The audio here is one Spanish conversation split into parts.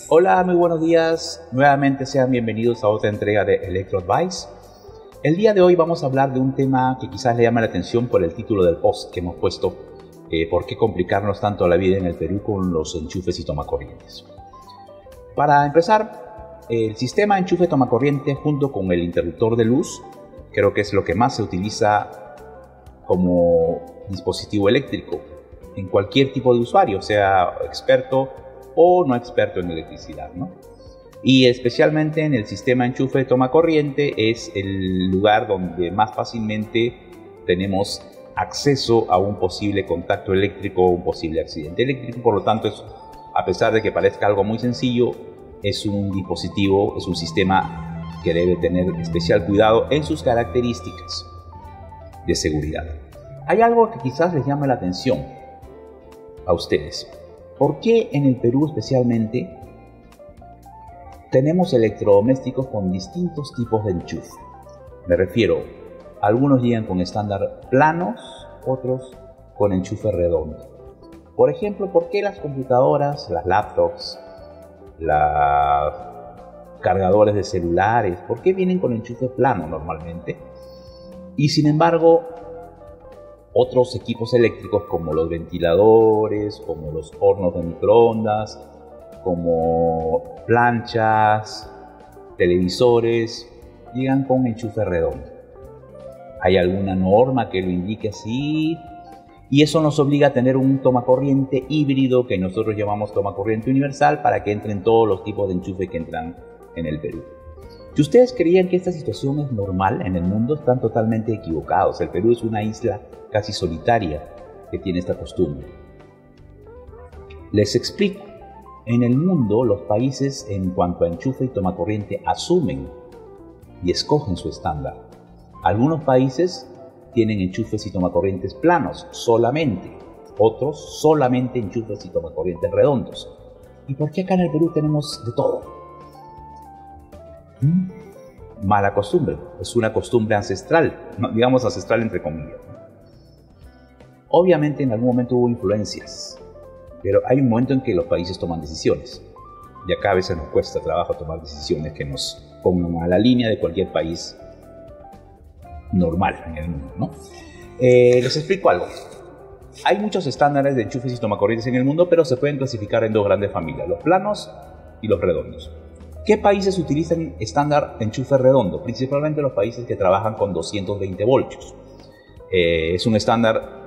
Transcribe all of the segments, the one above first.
Hola, muy buenos días. Nuevamente sean bienvenidos a otra entrega de Electro Advice. El día de hoy vamos a hablar de un tema que quizás le llame la atención por el título del post que hemos puesto. ¿Por qué complicarnos tanto la vida en el Perú con los enchufes y tomacorrientes? Para empezar, el sistema enchufe tomacorriente junto con el interruptor de luz creo que es lo que más se utiliza como dispositivo eléctrico en cualquier tipo de usuario, sea experto o no experto en electricidad, ¿no? Y especialmente en el sistema enchufe de toma corriente es el lugar donde más fácilmente tenemos acceso a un posible contacto eléctrico o un posible accidente eléctrico. Por lo tanto, a pesar de que parezca algo muy sencillo, es un dispositivo, es un sistema que debe tener especial cuidado en sus características de seguridad. Hay algo que quizás les llame la atención a ustedes. ¿Por qué en el Perú especialmente tenemos electrodomésticos con distintos tipos de enchufe? Me refiero, algunos llegan con estándar planos, otros con enchufe redondo. Por ejemplo, ¿por qué las computadoras, las laptops, los cargadores de celulares, por qué vienen con enchufe plano normalmente? Y sin embargo, otros equipos eléctricos como los ventiladores, como los hornos de microondas, como planchas, televisores, llegan con enchufe redondo. ¿Hay alguna norma que lo indique así? Y eso nos obliga a tener un tomacorriente híbrido que nosotros llamamos tomacorriente universal para que entren todos los tipos de enchufe que entran en el Perú. Si ustedes creían que esta situación es normal en el mundo, están totalmente equivocados. El Perú es una isla casi solitaria que tiene esta costumbre. Les explico. En el mundo, los países en cuanto a enchufe y tomacorriente asumen y escogen su estándar. Algunos países tienen enchufes y tomacorrientes planos solamente, otros solamente enchufes y tomacorrientes redondos. ¿Y por qué acá en el Perú tenemos de todo? Mala costumbre, es una costumbre ancestral, digamos ancestral entre comillas. Obviamente en algún momento hubo influencias, pero hay un momento en que los países toman decisiones. Y acá a veces nos cuesta trabajo tomar decisiones que nos pongan a la línea de cualquier país normal en el mundo, ¿no? Les explico algo. Hay muchos estándares de enchufes y tomacorrientes en el mundo, pero se pueden clasificar en dos grandes familias, los planos y los redondos. ¿Qué países utilizan estándar enchufe redondo? Principalmente los países que trabajan con 220 voltios. Es un estándar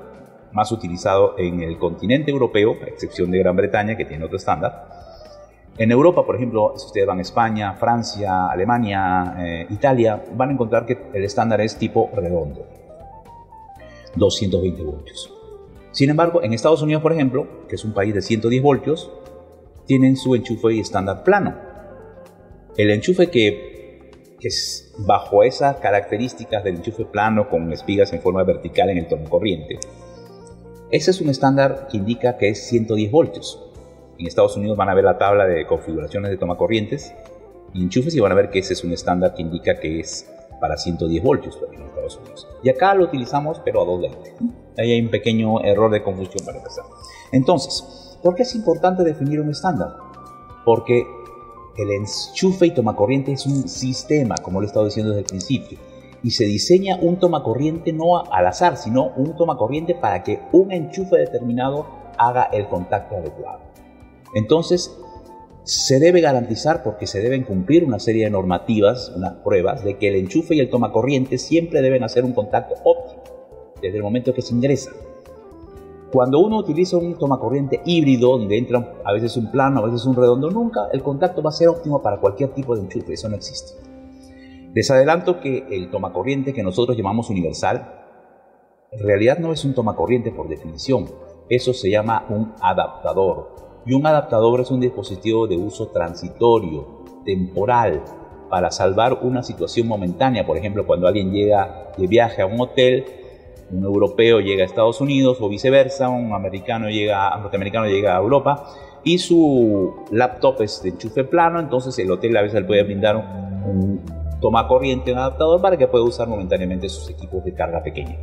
más utilizado en el continente europeo, a excepción de Gran Bretaña, que tiene otro estándar. En Europa, por ejemplo, si ustedes van a España, Francia, Alemania, Italia, van a encontrar que el estándar es tipo redondo, 220 voltios. Sin embargo, en Estados Unidos, por ejemplo, que es un país de 110 voltios, tienen su enchufe y estándar plano. El enchufe que es bajo esas características del enchufe plano con espigas en forma vertical en el tomacorriente, ese es un estándar que indica que es 110 voltios. En Estados Unidos van a ver la tabla de configuraciones de tomacorrientes y enchufes y van a ver que ese es un estándar que indica que es para 110 voltios en Estados Unidos. Y acá lo utilizamos pero a 220. Ahí hay un pequeño error de confusión para empezar. Entonces, ¿por qué es importante definir un estándar? Porque el enchufe y tomacorriente es un sistema, como lo he estado diciendo desde el principio, y se diseña un tomacorriente no al azar, sino un tomacorriente para que un enchufe determinado haga el contacto adecuado. Entonces, se debe garantizar, porque se deben cumplir una serie de normativas, unas pruebas, de que el enchufe y el tomacorriente siempre deben hacer un contacto óptimo desde el momento que se ingresa. Cuando uno utiliza un tomacorriente híbrido, donde entra a veces un plano, a veces un redondo, nunca el contacto va a ser óptimo para cualquier tipo de enchufe, eso no existe. Les adelanto que el tomacorriente que nosotros llamamos universal, en realidad no es un tomacorriente por definición, eso se llama un adaptador. Y un adaptador es un dispositivo de uso transitorio, temporal, para salvar una situación momentánea. Por ejemplo, cuando alguien llega de viaje a un hotel, un europeo llega a Estados Unidos o viceversa, un norteamericano llega a Europa y su laptop es de enchufe plano, entonces el hotel a veces le puede brindar un tomacorriente, un adaptador para que pueda usar momentáneamente sus equipos de carga pequeña.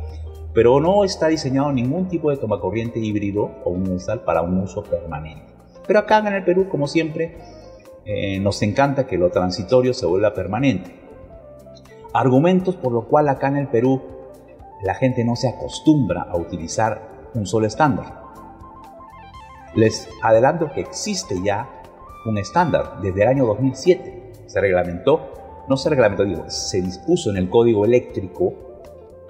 Pero no está diseñado ningún tipo de tomacorriente híbrido o universal para un uso permanente. Pero acá en el Perú, como siempre, nos encanta que lo transitorio se vuelva permanente. Argumentos por lo cual acá en el Perú la gente no se acostumbra a utilizar un solo estándar. Les adelanto que existe ya un estándar desde el año 2007. Se dispuso en el Código Eléctrico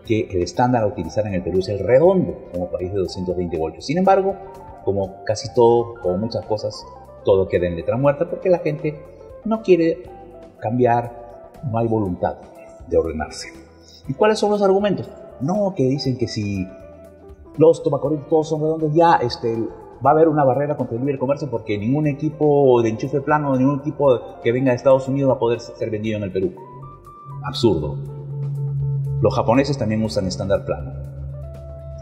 que el estándar a utilizar en el Perú es el redondo, como país de 220 voltios. Sin embargo, como casi todo, como muchas cosas, todo queda en letra muerta porque la gente no quiere cambiar, no hay voluntad de ordenarse. ¿Y cuáles son los argumentos? No, que dicen que si los tomacorrientes todos son redondos, ya va a haber una barrera contra el libre comercio porque ningún equipo de enchufe plano, ningún equipo que venga de Estados Unidos va a poder ser vendido en el Perú. Absurdo. Los japoneses también usan estándar plano.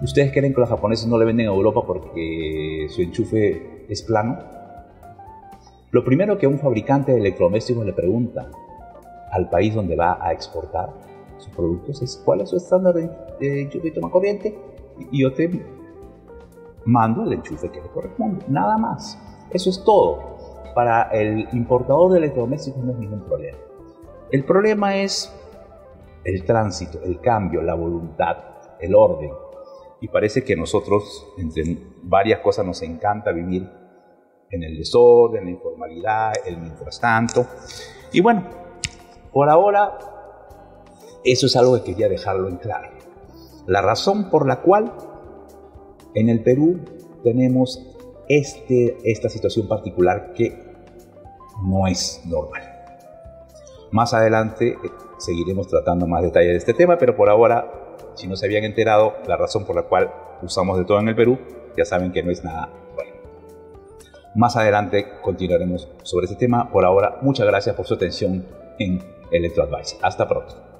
¿Ustedes creen que los japoneses no le venden a Europa porque su enchufe es plano? Lo primero que un fabricante de electrodomésticos le pregunta al país donde va a exportar sus productos es ¿cuál es su estándar de enchufe y toma corriente? Y yo te mando el enchufe que le corresponde, nada más. Eso es todo. Para el importador de electrodomésticos no es ningún problema. El problema es el tránsito, el cambio, la voluntad, el orden. Y parece que nosotros, entre varias cosas, nos encanta vivir en el desorden, la informalidad, el mientras tanto. Y bueno, por ahora, eso es algo que quería dejarlo en claro. La razón por la cual en el Perú tenemos esta situación particular que no es normal. Más adelante seguiremos tratando más detalles de este tema, pero por ahora, si no se habían enterado, la razón por la cual usamos de todo en el Perú, ya saben que no es nada bueno. Más adelante continuaremos sobre este tema. Por ahora, muchas gracias por su atención en Electro Advice. Hasta pronto.